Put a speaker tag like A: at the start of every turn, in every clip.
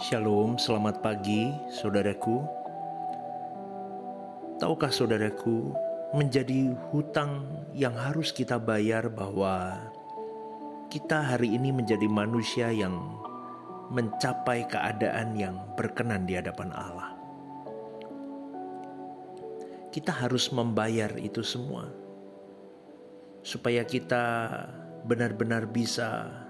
A: Shalom, selamat pagi saudaraku. Tahukah saudaraku, menjadi hutang yang harus kita bayar bahwa kita hari ini menjadi manusia yang mencapai keadaan yang berkenan di hadapan Allah. Kita harus membayar itu semua supaya kita benar-benar bisa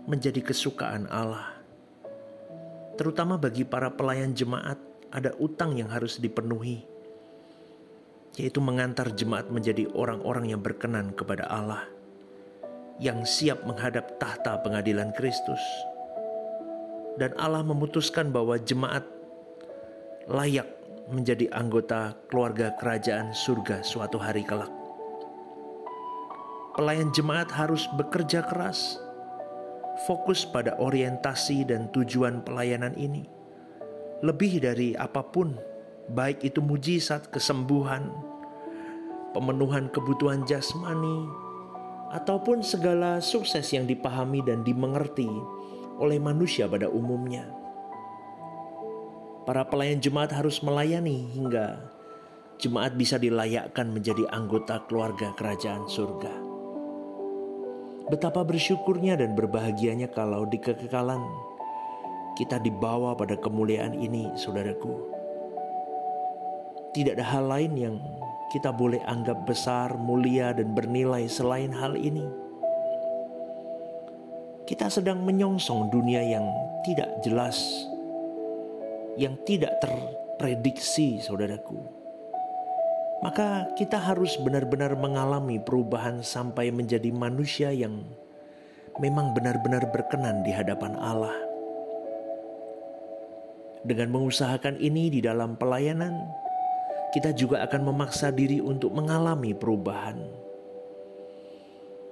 A: menjadi kesukaan Allah. Terutama bagi para pelayan jemaat, ada utang yang harus dipenuhi, yaitu mengantar jemaat menjadi orang-orang yang berkenan kepada Allah, yang siap menghadap tahta pengadilan Kristus. Dan Allah memutuskan bahwa jemaat layak menjadi anggota keluarga kerajaan surga suatu hari kelak. Pelayan jemaat harus bekerja keras, fokus pada orientasi dan tujuan pelayanan ini. Lebih dari apapun, baik itu mujizat, kesembuhan, pemenuhan kebutuhan jasmani, ataupun segala sukses yang dipahami dan dimengerti oleh manusia pada umumnya. Para pelayan jemaat harus melayani hingga jemaat bisa dilayakkan menjadi anggota keluarga kerajaan surga. Betapa bersyukurnya dan berbahagianya kalau di kekekalan kita dibawa pada kemuliaan ini, saudaraku. Tidak ada hal lain yang kita boleh anggap besar, mulia, dan bernilai selain hal ini. Kita sedang menyongsong dunia yang tidak jelas, yang tidak terprediksi, saudaraku. Maka kita harus benar-benar mengalami perubahan sampai menjadi manusia yang memang benar-benar berkenan di hadapan Allah. Dengan mengusahakan ini di dalam pelayanan, kita juga akan memaksa diri untuk mengalami perubahan.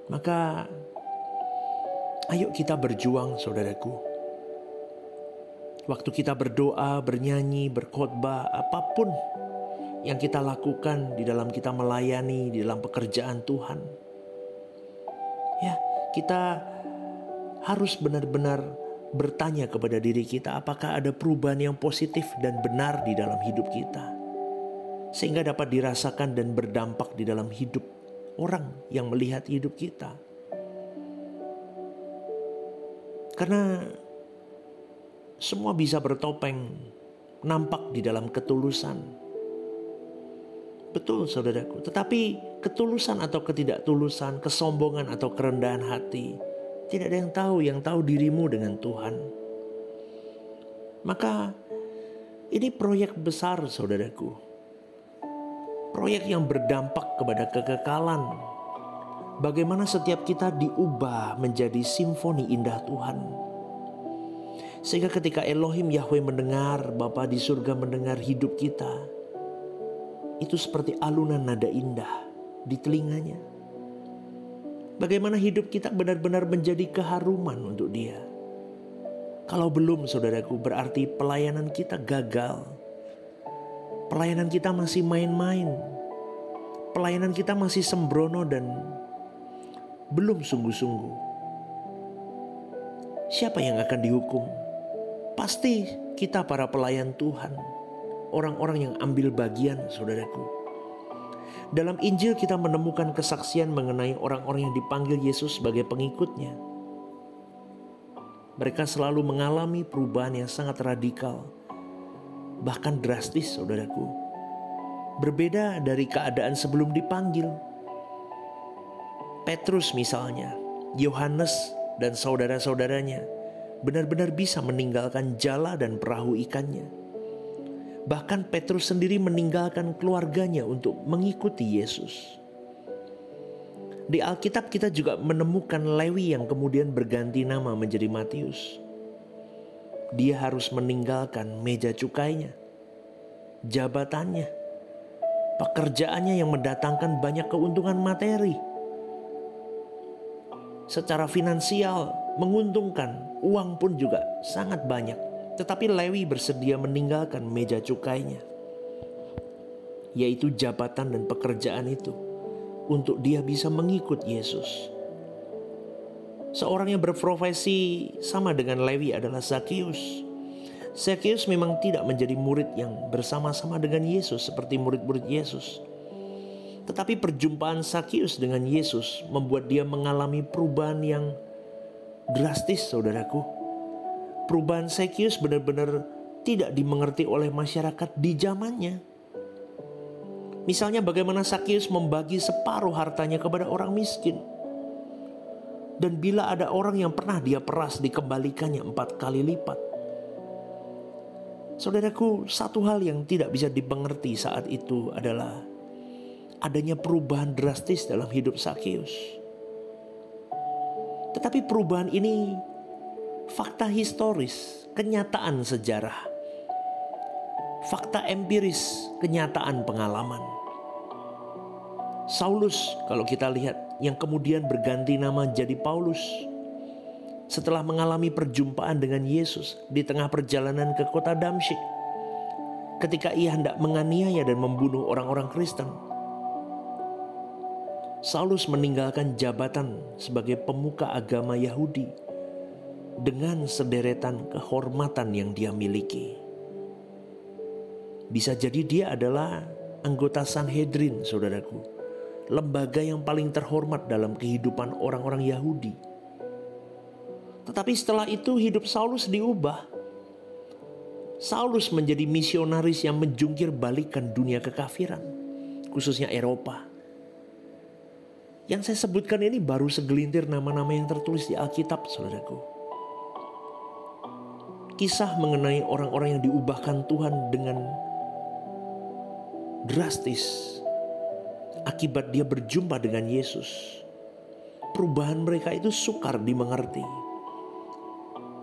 A: Maka ayo kita berjuang, saudaraku. Waktu kita berdoa, bernyanyi, berkhotbah, apapun yang kita lakukan di dalam kita melayani, di dalam pekerjaan Tuhan, ya, kita harus benar-benar bertanya kepada diri kita, apakah ada perubahan yang positif dan benar di dalam hidup kita, sehingga dapat dirasakan dan berdampak di dalam hidup orang yang melihat hidup kita. Karena semua bisa bertopeng, nampak di dalam ketulusan. Betul, saudaraku. Tetapi ketulusan atau ketidaktulusan, kesombongan atau kerendahan hati, tidak ada yang tahu. Yang tahu dirimu dengan Tuhan. Maka ini proyek besar, saudaraku. Proyek yang berdampak kepada kekekalan. Bagaimana setiap kita diubah menjadi simfoni indah Tuhan. Sehingga ketika Elohim Yahweh mendengar, Bapa di surga mendengar hidup kita, itu seperti alunan nada indah di telinganya. Bagaimana hidup kita benar-benar menjadi keharuman untuk Dia. Kalau belum, saudaraku, berarti pelayanan kita gagal. Pelayanan kita masih main-main. Pelayanan kita masih sembrono dan belum sungguh-sungguh. Siapa yang akan dihukum? Pasti kita, para pelayan Tuhan, orang-orang yang ambil bagian, saudaraku. Dalam Injil kita menemukan kesaksian mengenai orang-orang yang dipanggil Yesus sebagai pengikutnya. Mereka selalu mengalami perubahan yang sangat radikal, bahkan drastis, saudaraku. Berbeda dari keadaan sebelum dipanggil. Petrus misalnya, Yohanes dan saudara-saudaranya benar-benar bisa meninggalkan jala dan perahu ikannya. Bahkan Petrus sendiri meninggalkan keluarganya untuk mengikuti Yesus. Di Alkitab kita juga menemukan Lewi yang kemudian berganti nama menjadi Matius. Dia harus meninggalkan meja cukainya, jabatannya, pekerjaannya yang mendatangkan banyak keuntungan materi. Secara finansial menguntungkan, uang pun juga sangat banyak. Tetapi Lewi bersedia meninggalkan meja cukainya, yaitu jabatan dan pekerjaan itu, untuk dia bisa mengikut Yesus. Seorang yang berprofesi sama dengan Lewi adalah Zakheus. Zakheus memang tidak menjadi murid yang bersama-sama dengan Yesus seperti murid-murid Yesus. Tetapi perjumpaan Zakheus dengan Yesus membuat dia mengalami perubahan yang drastis, saudaraku. Perubahan Zakheus benar-benar tidak dimengerti oleh masyarakat di zamannya. Misalnya bagaimana Zakheus membagi separuh hartanya kepada orang miskin. Dan bila ada orang yang pernah dia peras, dikembalikannya 4 kali lipat. Saudaraku, satu hal yang tidak bisa dimengerti saat itu adalah adanya perubahan drastis dalam hidup Zakheus. Tetapi perubahan ini fakta historis, kenyataan sejarah, fakta empiris, kenyataan pengalaman. Saulus, kalau kita lihat, yang kemudian berganti nama jadi Paulus, setelah mengalami perjumpaan dengan Yesus di tengah perjalanan ke kota Damsyik, ketika ia hendak menganiaya dan membunuh orang-orang Kristen. Saulus meninggalkan jabatan sebagai pemuka agama Yahudi dengan sederetan kehormatan yang dia miliki. Bisa jadi dia adalah anggota Sanhedrin, saudaraku, lembaga yang paling terhormat dalam kehidupan orang-orang Yahudi. Tetapi setelah itu hidup Saulus diubah. Saulus menjadi misionaris yang menjungkir balikan dunia kekafiran, khususnya Eropa. Yang saya sebutkan ini baru segelintir nama-nama yang tertulis di Alkitab, saudaraku. Kisah mengenai orang-orang yang diubahkan Tuhan dengan drastis akibat dia berjumpa dengan Yesus. Perubahan mereka itu sukar dimengerti.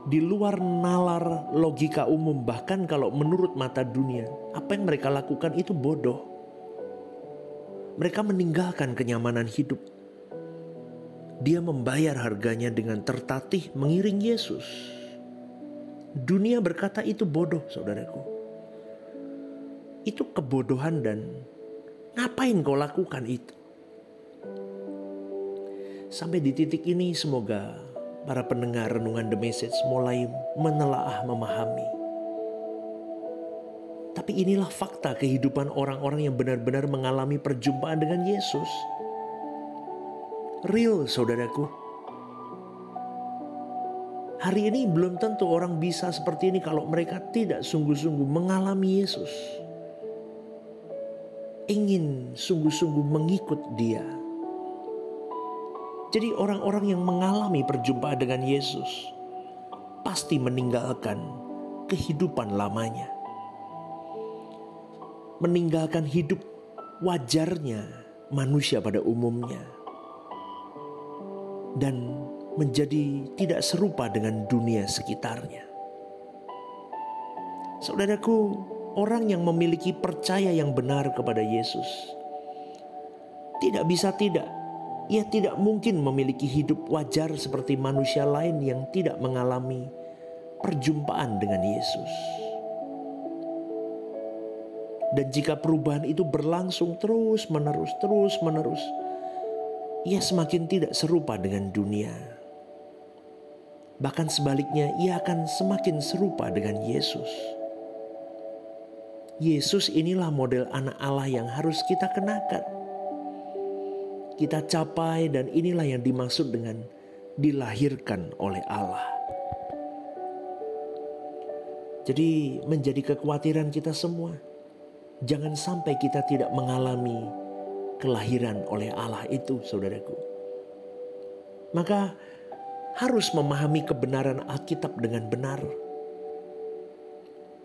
A: Di luar nalar logika umum, bahkan kalau menurut mata dunia, apa yang mereka lakukan itu bodoh. Mereka meninggalkan kenyamanan hidup. Dia membayar harganya dengan tertatih mengiring Yesus. Dunia berkata itu bodoh, saudaraku. Itu kebodohan dan ngapain kau lakukan itu? Sampai di titik ini semoga para pendengar renungan The Message mulai menelaah, memahami. Tapi inilah fakta kehidupan orang-orang yang benar-benar mengalami perjumpaan dengan Yesus. Real, saudaraku. Hari ini belum tentu orang bisa seperti ini kalau mereka tidak sungguh-sungguh mengalami Yesus. Ingin sungguh-sungguh mengikut Dia. Jadi orang-orang yang mengalami perjumpaan dengan Yesus pasti meninggalkan kehidupan lamanya. Meninggalkan hidup wajarnya manusia pada umumnya. Dan menjadi tidak serupa dengan dunia sekitarnya. Saudaraku, orang yang memiliki percaya yang benar kepada Yesus tidak bisa tidak. Ia tidak mungkin memiliki hidup wajar seperti manusia lain yang tidak mengalami perjumpaan dengan Yesus. Dan jika perubahan itu berlangsung terus-menerus, ia semakin tidak serupa dengan dunia. Bahkan sebaliknya, ia akan semakin serupa dengan Yesus. Yesus inilah model anak Allah yang harus kita kenakan. Kita capai, dan inilah yang dimaksud dengan dilahirkan oleh Allah. Jadi menjadi kekhawatiran kita semua, jangan sampai kita tidak mengalami kelahiran oleh Allah itu, saudaraku. Maka harus memahami kebenaran Alkitab dengan benar.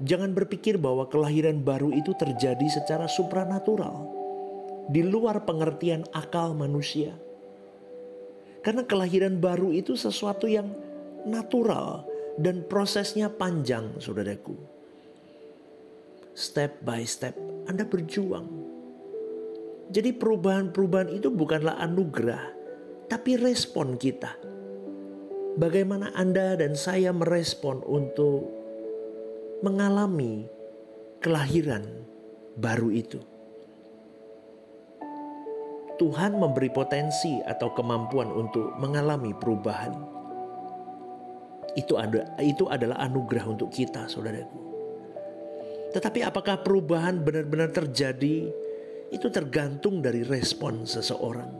A: Jangan berpikir bahwa kelahiran baru itu terjadi secara supranatural, di luar pengertian akal manusia. Karena kelahiran baru itu sesuatu yang natural dan prosesnya panjang, saudaraku. Step by step Anda berjuang. Jadi perubahan-perubahan itu bukanlah anugerah, tapi respon kita. Bagaimana Anda dan saya merespon untuk mengalami kelahiran baru itu. Tuhan memberi potensi atau kemampuan untuk mengalami perubahan. Itu adalah anugerah untuk kita, saudaraku. Tetapi apakah perubahan benar-benar terjadi? Itu tergantung dari respon seseorang.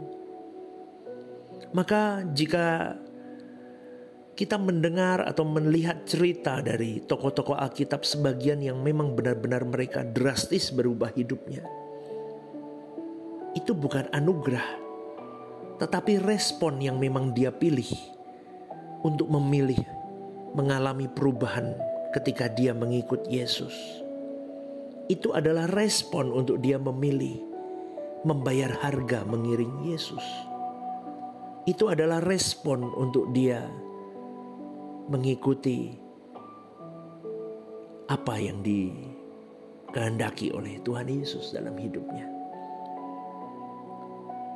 A: Maka jika kita mendengar atau melihat cerita dari tokoh-tokoh Alkitab sebagian yang memang benar-benar mereka drastis berubah hidupnya, itu bukan anugerah, tetapi respon yang memang dia pilih untuk memilih mengalami perubahan ketika dia mengikut Yesus. Itu adalah respon untuk dia memilih membayar harga mengiring Yesus. Itu adalah respon untuk dia mengikuti apa yang dikehendaki oleh Tuhan Yesus dalam hidupnya.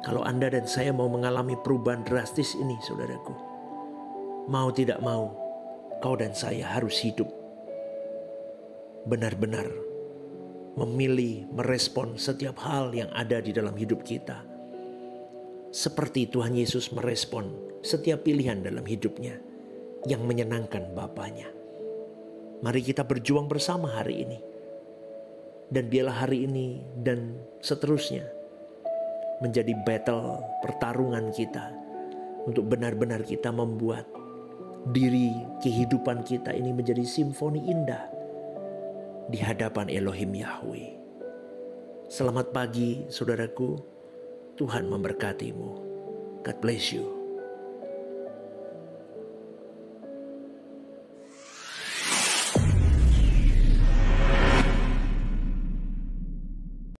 A: Kalau Anda dan saya mau mengalami perubahan drastis ini, saudaraku, mau tidak mau, kau dan saya harus hidup benar-benar memilih, merespon setiap hal yang ada di dalam hidup kita, seperti Tuhan Yesus merespon setiap pilihan dalam hidupnya yang menyenangkan Bapanya. Mari kita berjuang bersama hari ini, dan biarlah hari ini dan seterusnya menjadi battle, pertarungan kita untuk benar-benar kita membuat diri kehidupan kita ini menjadi simfoni indah di hadapan Elohim Yahweh. Selamat pagi, saudaraku. Tuhan memberkatimu. God bless you.